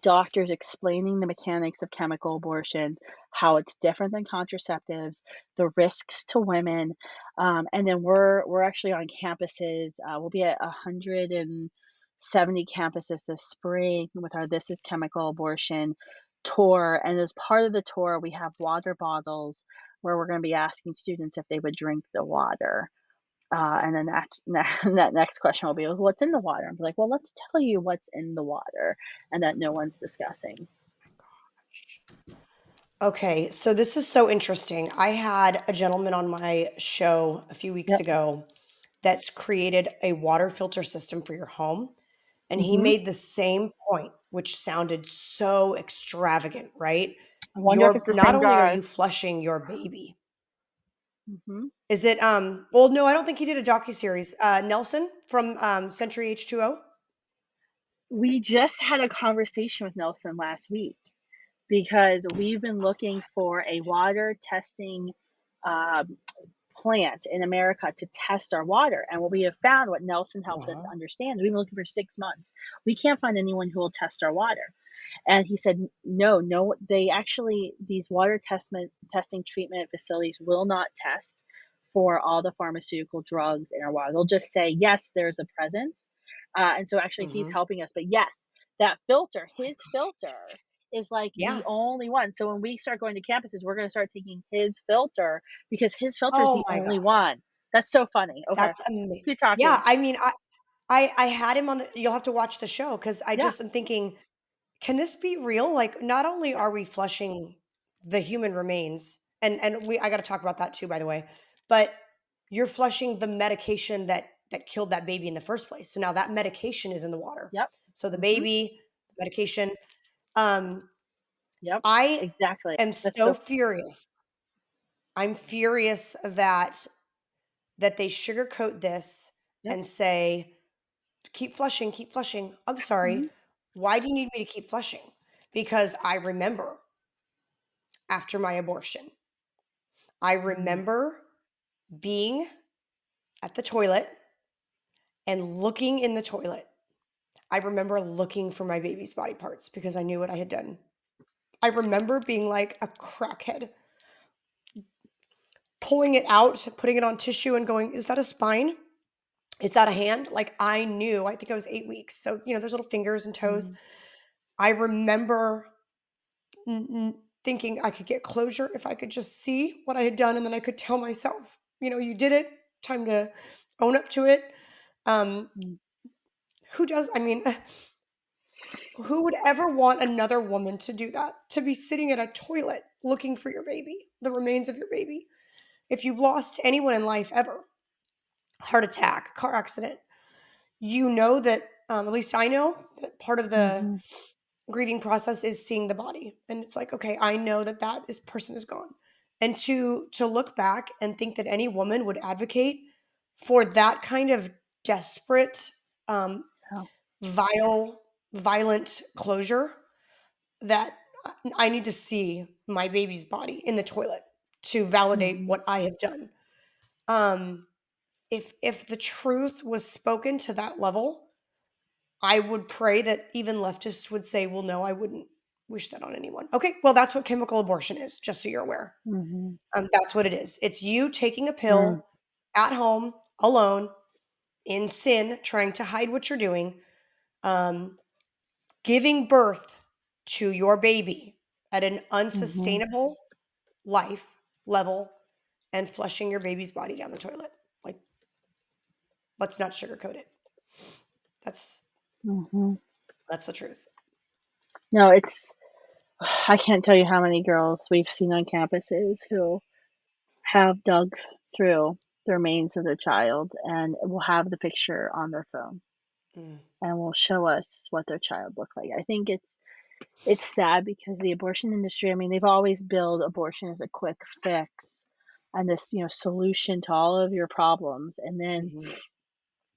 doctors explaining the mechanics of chemical abortion, how it's different than contraceptives, the risks to women, and then we're actually on campuses. We'll be at 170 campuses this spring with our This Is Chemical Abortion tour. And as part of the tour, we have water bottles where we're going to be asking students if they would drink the water. And then that next question will be, what's in the water? I'm like, well, let's tell you what's in the water, and that no one's discussing. Okay, so this is so interesting. I had a gentleman on my show a few weeks ago that's created a water filter system for your home. And he made the same point, which sounded so extravagant, right? I wonder if it's the Not same only are guy. you flushing your baby. Is it well, no, I don't think he did a docuseries. Nelson from Century H2O. We just had a conversation with Nelson last week because we've been looking for a water testing plant in America to test our water. And what we have found, what Nelson helped us Uh-huh. understand, we've been looking for 6 months. We can't find anyone who will test our water. And he said, no, they actually, these water testing treatment facilities will not test for all the pharmaceutical drugs in our water. They'll just say, yes, there's a presence. And so actually he's Mm-hmm. helping us. But yes, that filter, his filter is like Yeah. the only one. So when we start going to campuses, we're going to start taking his filter because his filter is Oh the my only gosh. one. That's so funny. Okay. That's amazing. Keep Yeah, talking. I mean, I had him on the. You'll have to watch the show because I Yeah. just am thinking, can this be real? Like, not only Yeah. are we flushing the human remains, and I got to talk about that too, by the way, but you're flushing the medication that killed that baby in the first place. So now that medication is in the water. Yep. So the Hmm. baby, medication. Um, Yep. I Exactly. am That's so so, furious. I'm furious that they sugarcoat this yep. and say, keep flushing, keep flushing. I'm sorry. Hmm. Why do you need me to keep flushing? Because I remember after my abortion, I Hmm. remember being at the toilet and looking in the toilet. I remember looking for my baby's body parts because I knew what I had done. I remember being like a crackhead, pulling it out, putting it on tissue and going, is that a spine? Is that a hand? Like I knew, I think I was 8 weeks. So, there's little fingers and toes. Hmm. I remember thinking I could get closure if I could just see what I had done, and then I could tell myself, you did it. Time to own up to it. Um, who does? I mean, who would ever want another woman to do that? To be sitting at a toilet looking for your baby, the remains of your baby. If you've lost anyone in life ever, heart attack, car accident, you know that. At least I know that part of the Hmm. grieving process is seeing the body, and it's like, okay, I know that is person is gone, and to look back and think that any woman would advocate for that kind of desperate, um Oh. vile violent closure, that I need to see my baby's body in the toilet to validate Hmm. what I have done. um if the truth was spoken to that level, I would pray that even leftists would say, well, no, I wouldn't wish that on anyone. Okay, well, that's what chemical abortion is, just so you're aware. Hmm. That's what it is. It's you taking a Mm. pill at home, alone, in sin, trying to hide what you're doing, um, giving birth to your baby at an Mhm. unsustainable life level, and flushing your baby's body down the toilet. Like, let's not sugarcoat it. That's Mhm. that's the truth. No, it's I can't tell you how many girls we've seen on campuses who have dug through the remains of their child and will have the picture on their phone Mm. and will show us what their child looked like. I think it's sad because the abortion industry, I mean, they've always billed abortion as a quick fix and this, solution to all of your problems. And then Hmm.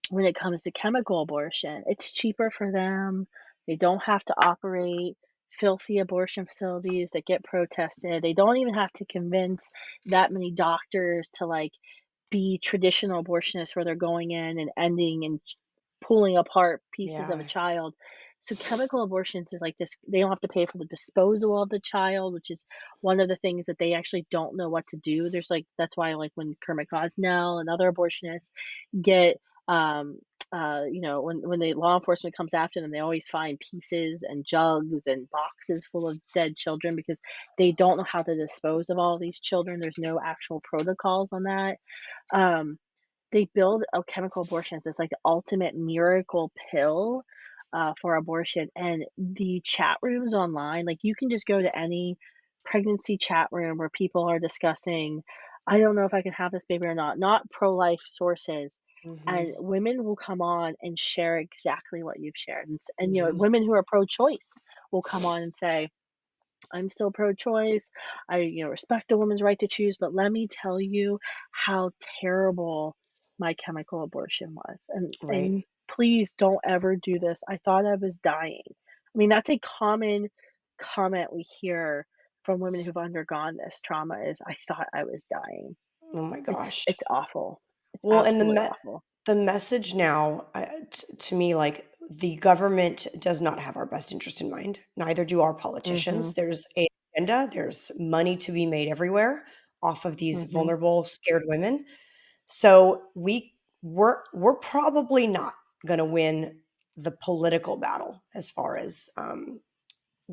when it comes to chemical abortion, it's cheaper for them. They don't have to operate filthy abortion facilities that get protested. They don't even have to convince that many doctors to like be traditional abortionists where they're going in and ending and pulling apart pieces of a Yeah. child. So chemical abortions is like this, they don't have to pay for the disposal of the child, which is one of the things that they actually don't know what to do. There's like that's why like when Kermit Gosnell and other abortionists get um when the law enforcement comes after them, they always find pieces and jugs and boxes full of dead children because they don't know how to dispose of all these children. There's no actual protocols on that. um they build a chemical abortion as this like the ultimate miracle pill for abortion. And the chat rooms online, like you can just go to any pregnancy chat room where people are discussing, I don't know if I can have this baby or not pro-life sources. And Hmm. women will come on and share exactly what you've shared. And Hmm. women who are pro-choice will come on and say, I'm still pro-choice. I, respect a woman's right to choose, but let me tell you how terrible my chemical abortion was. Right. And please don't ever do this. I thought I was dying. I mean, that's a common comment we hear from women who've undergone this trauma is I thought I was dying. Oh my gosh. It's awful. It's Well, and absolutely awful. the message now, to me, like the government does not have our best interest in mind. Neither do our politicians. Mhm. There's a agenda. There's money to be made everywhere off of these Mhm. vulnerable, scared women. So we're probably not going to win the political battle as far as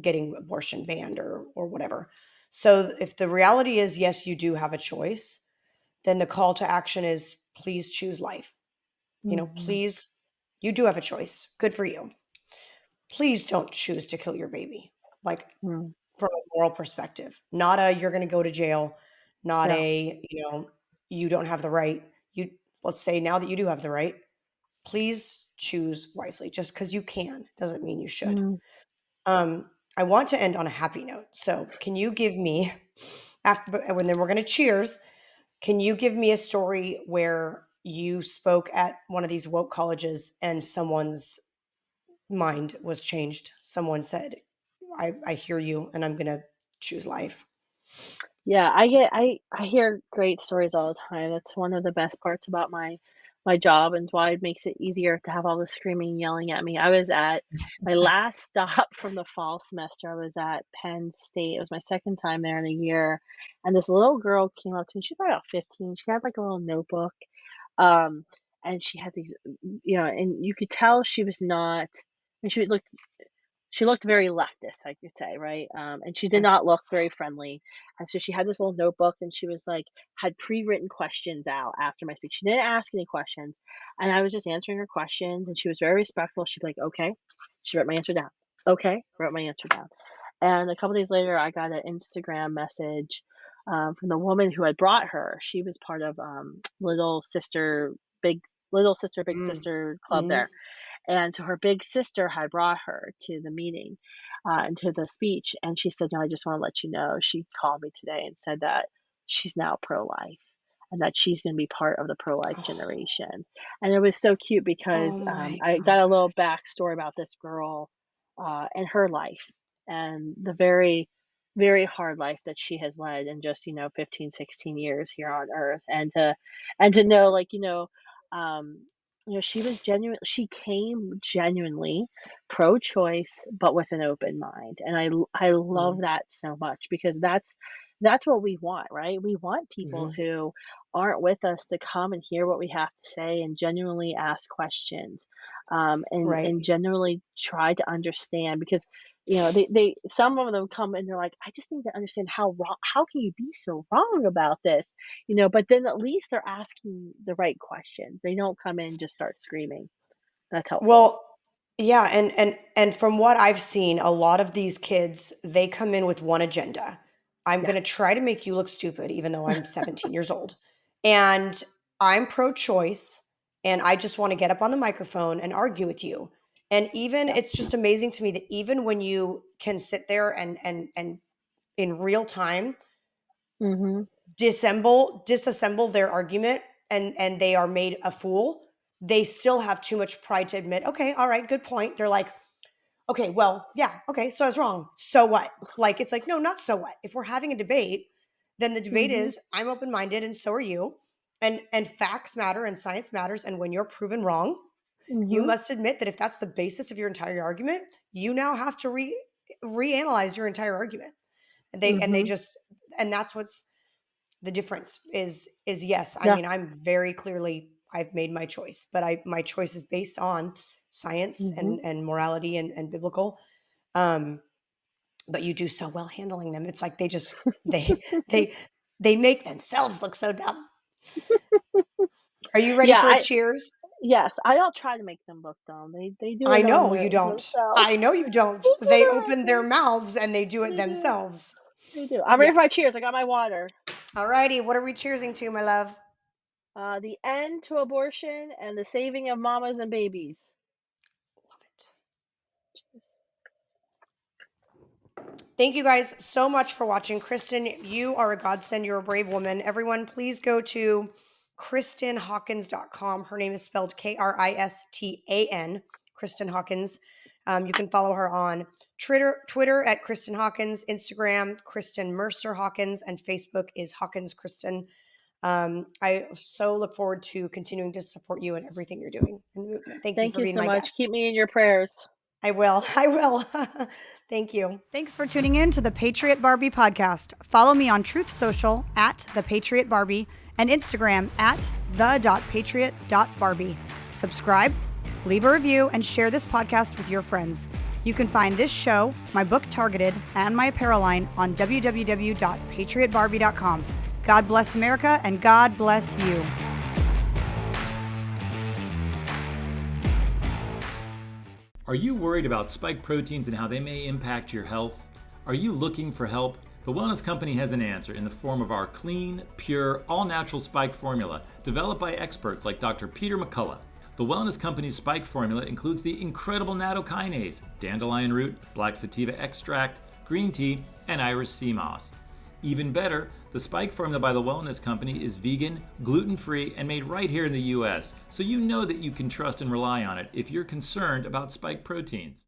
getting abortion banned or whatever. So if the reality is yes, you do have a choice, then the call to action is please choose life. Mhm. Please, you do have a choice. Good for you. Please don't choose to kill your baby. Like Mm. from a moral perspective, not a you're going to go to jail, not Yeah. a you don't have the right. You let's say now that you do have the right, please choose wisely. Just because you can doesn't mean you should. Mm. I want to end on a happy note. So can you give me after when then we're going to cheers? Can you give me a story where you spoke at one of these woke colleges and someone's mind was changed? Someone said, I hear you and I'm going to choose life. Yeah, I hear great stories all the time. That's one of the best parts about my job and why it makes it easier to have all the screaming and yelling at me. I was at my last stop from the fall semester. I was at Penn State. It was my second time there in a year. And this little girl came up to me. She's probably about 15. She had like a little notebook. Um, and she had these, and you could tell she was not, and she looked very leftist, I could say, right? And she did Okay. not look very friendly. And so she had this little notebook and she was like, had pre-written questions out after my speech. She didn't ask any questions. And I was just answering her questions and she was very respectful. She'd be like, okay. She wrote my answer down. Okay. Wrote my answer down. And a couple days later, I got an Instagram message from the woman who had brought her. She was part of Big Little Sister, Big Mm. Sister club Hmm. there, and so her big sister had brought her to the meeting and to the speech. And she said, no, I just want to let you know. She called me today and said that she's now pro life and that she's going to be part of the pro life generation. And it was so cute Oh because my I got a little gosh. backstory about this girl and her life and the very, very hard life that she has led in just 15, 16 years here on earth. And to know, like, um, she came genuinely pro-choice, but with an open mind. And I love Mm-hmm. that so much because that's what we want, right? We want people Mm-hmm. who aren't with us to come and hear what we have to say and genuinely ask questions, Right. and genuinely try to understand because they some of them come and they're like, I just need to understand how can you be so wrong about this, but then at least they're asking the right questions. They don't come in and just start screaming. That's helpful. Well, yeah, and from what I've seen, a lot of these kids, they come in with one agenda. I'm Yeah. going to try to make you look stupid even though I'm 17 years old. And I'm pro-choice and I just want to get up on the microphone and argue with you. And even Yeah. it's just amazing to me that even when you can sit there and in real time Mhm. disassemble their argument and they are made a fool, they still have too much pride to admit, okay, all right, good point. They're like, okay, well, yeah, okay, so I was wrong. So what? Like, it's like, no, not so what. If we're having a debate, then the debate Mhm. is I'm open-minded and so are you. And facts matter and science matters. And when you're proven wrong, you Mhm. must admit that if that's the basis of your entire argument, you now have to reanalyze your entire argument. And they Mhm. just and that's what's the difference is yes, I Yeah. mean, I'm very clearly I've made my choice, but my choice is based on science Mhm. and morality and biblical. Um, but you do so well handling them. It's like they they they make themselves look so dumb. Are you ready Yeah, for a cheers? yes, I don't try to make them look dumb. They do I it on know their you don't. themselves. I know you don't. They do They it open their on mouths and they do it They do. themselves. They do. I'm ready Yeah. for my cheers. I got my water. All righty. What are we cheersing to, my love? The end to abortion and the saving of mamas and babies. Love it. Thank you guys so much for watching. Kristan, you are a godsend. You're a brave woman. Everyone, please go to KristanHawkins.com. Her name is spelled Kristan, Kristan Hawkins. You can follow her on Twitter at Kristan Hawkins, Instagram, Kristin Mercer Hawkins, and Facebook is Hawkins Kristin. I so look forward to continuing to support you and everything you're doing in the movement. Thank you Thank for you being so my much. guest. Keep me in your prayers. I will. I will. Thank you. Thanks for tuning in to the Patriot Barbie podcast. Follow me on Truth Social at The Patriot Barbie and Instagram at the.patriot.barbie. Subscribe, leave a review, and share this podcast with your friends. You can find this show, my book Targeted, and my apparel line on www.patriotbarbie.com. God bless America, and God bless you. Are you worried about spike proteins and how they may impact your health? Are you looking for help? The Wellness Company has an answer in the form of our clean, pure, all-natural spike formula developed by experts like Dr. Peter McCullough. The Wellness Company's spike formula includes the incredible nattokinase, dandelion root, black sativa extract, green tea, and iris sea moss. Even better, the spike formula by the Wellness Company is vegan, gluten-free, and made right here in the US, so you know that you can trust and rely on it if you're concerned about spike proteins.